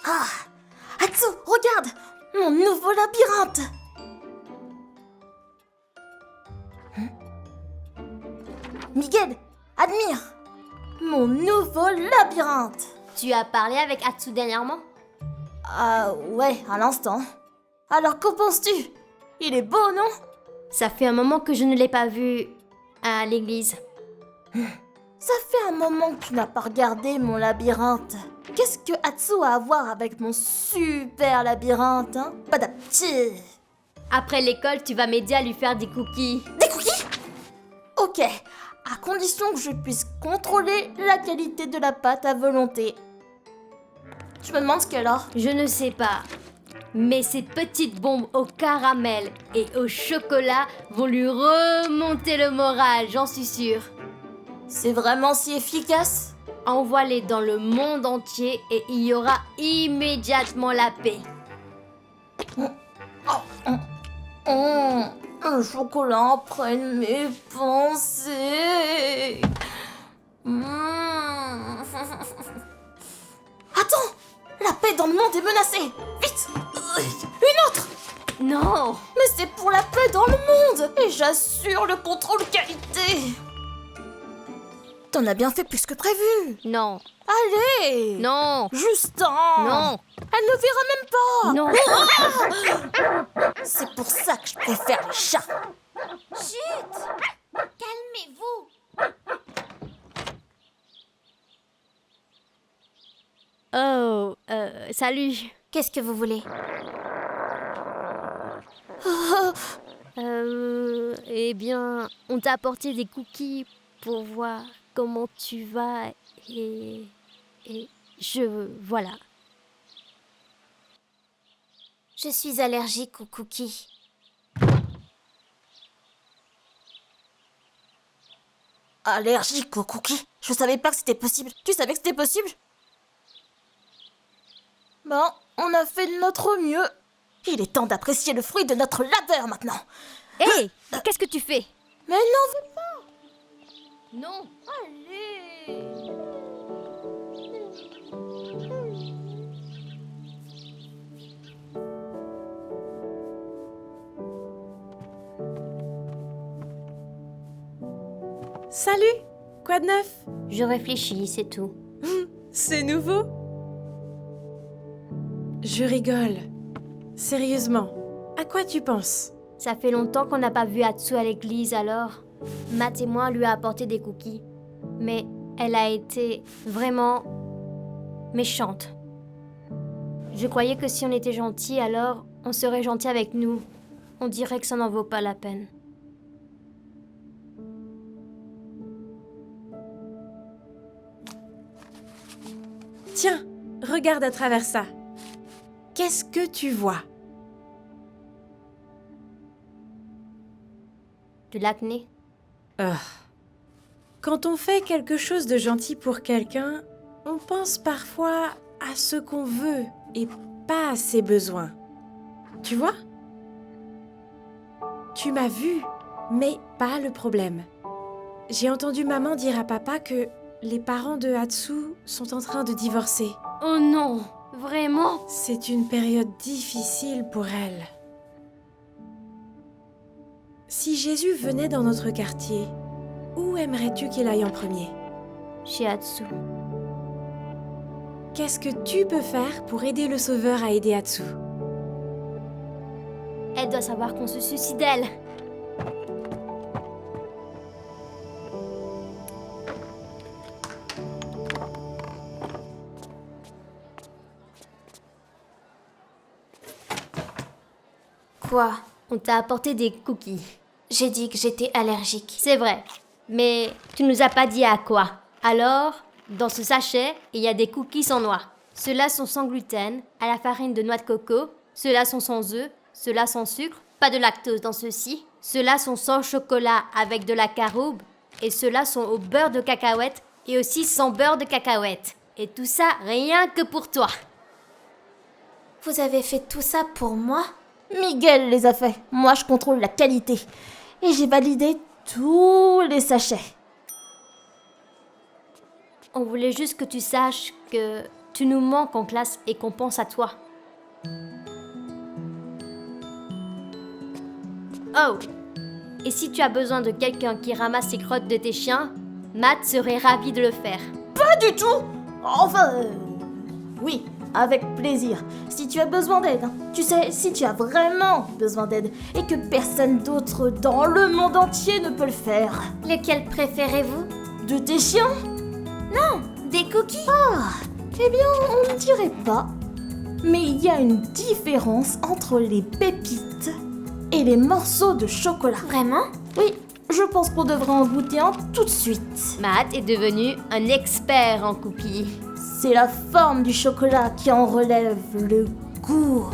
Ah, Atsu, regarde, mon nouveau labyrinthe. Miguel, admire, mon nouveau labyrinthe. Tu as parlé avec Atsu dernièrement? Ouais, à l'instant. Alors qu'en penses-tu? Il est beau, non? Ça fait un moment que je ne l'ai pas vu à l'église. Ça fait un moment que tu n'as pas regardé mon labyrinthe. Qu'est-ce que Atsu a à voir avec mon super labyrinthe, hein? Padapti. Après l'école, tu vas m'aider à lui faire des cookies. Des cookies? Ok, à condition que je puisse contrôler la qualité de la pâte à volonté. Je me demande ce qu'elle a. Je ne sais pas. Mais ces petites bombes au caramel et au chocolat vont lui remonter le moral, j'en suis sûre. C'est vraiment si efficace? Envoie-les dans le monde entier et il y aura immédiatement la paix. Un chocolat imprègne mes pensées. Attends! La paix dans le monde est menacée! Vite! Une autre! Non! Mais c'est pour la paix dans le monde! Et j'assure le contrôle qualité! T'en as bien fait plus que prévu! Non! Allez! Non! Justin! Non! Elle ne verra même pas! Non! C'est pour ça que je préfère les chats! Chut! Calmez-vous! Oh, salut. Qu'est-ce que vous voulez? Eh bien, on t'a apporté des cookies pour voir comment tu vas et voilà. Je suis allergique aux cookies. Allergique aux cookies? Je savais pas que c'était possible. Tu savais que c'était possible? Bon, on a fait de notre mieux. Il est temps d'apprécier le fruit de notre labeur maintenant. Hé, qu'est-ce que tu fais? Mais n'en veux pas. Non. Allez. Salut! Quoi de neuf? Je réfléchis, c'est tout. C'est nouveau? Je rigole. Sérieusement, à quoi tu penses? Ça fait longtemps qu'on n'a pas vu Atsu à l'église, alors Matt et moi lui a apporté des cookies. Mais elle a été vraiment méchante. Je croyais que si on était gentil, alors on serait gentil avec nous. On dirait que ça n'en vaut pas la peine. Tiens, regarde à travers ça. Qu'est-ce que tu vois? De l'acné? Quand on fait quelque chose de gentil pour quelqu'un, on pense parfois à ce qu'on veut et pas à ses besoins. Tu vois? Tu m'as vu, mais pas le problème. J'ai entendu maman dire à papa que les parents de Atsu sont en train de divorcer. Oh non, vraiment? C'est une période difficile pour elle. Si Jésus venait dans notre quartier, où aimerais-tu qu'il aille en premier? Chez Atsu. Qu'est-ce que tu peux faire pour aider le Sauveur à aider Atsu? Elle doit savoir qu'on se soucie d'elle. Quoi? On t'a apporté des cookies. J'ai dit que j'étais allergique. C'est vrai, mais tu nous as pas dit à quoi. Alors, dans ce sachet, il y a des cookies sans noix. Ceux-là sont sans gluten, à la farine de noix de coco. Ceux-là sont sans œufs, ceux-là sans sucre, pas de lactose dans ceux-ci. Ceux-là sont sans chocolat avec de la caroube. Et ceux-là sont au beurre de cacahuète et aussi sans beurre de cacahuète. Et tout ça rien que pour toi. Vous avez fait tout ça pour moi? Miguel les a fait. Moi, je contrôle la qualité. Et j'ai validé tous les sachets. On voulait juste que tu saches que Tu nous manques en classe et qu'on pense à toi. Oh! Et si tu as besoin de quelqu'un qui ramasse les crottes de tes chiens, Matt serait ravi de le faire. Pas du tout. Enfin, oui, avec plaisir. Si tu as besoin d'aide, hein. Tu sais, si tu as vraiment besoin d'aide et que personne d'autre dans le monde entier ne peut le faire. Lequel préférez-vous? De tes chiens? Des cookies? Eh bien, on ne dirait pas. Mais il y a une différence entre les pépites et les morceaux de chocolat. Vraiment? Oui, je pense qu'on devrait en goûter un tout de suite. Matt est devenu un expert en cookies. C'est la forme du chocolat qui en relève le goût.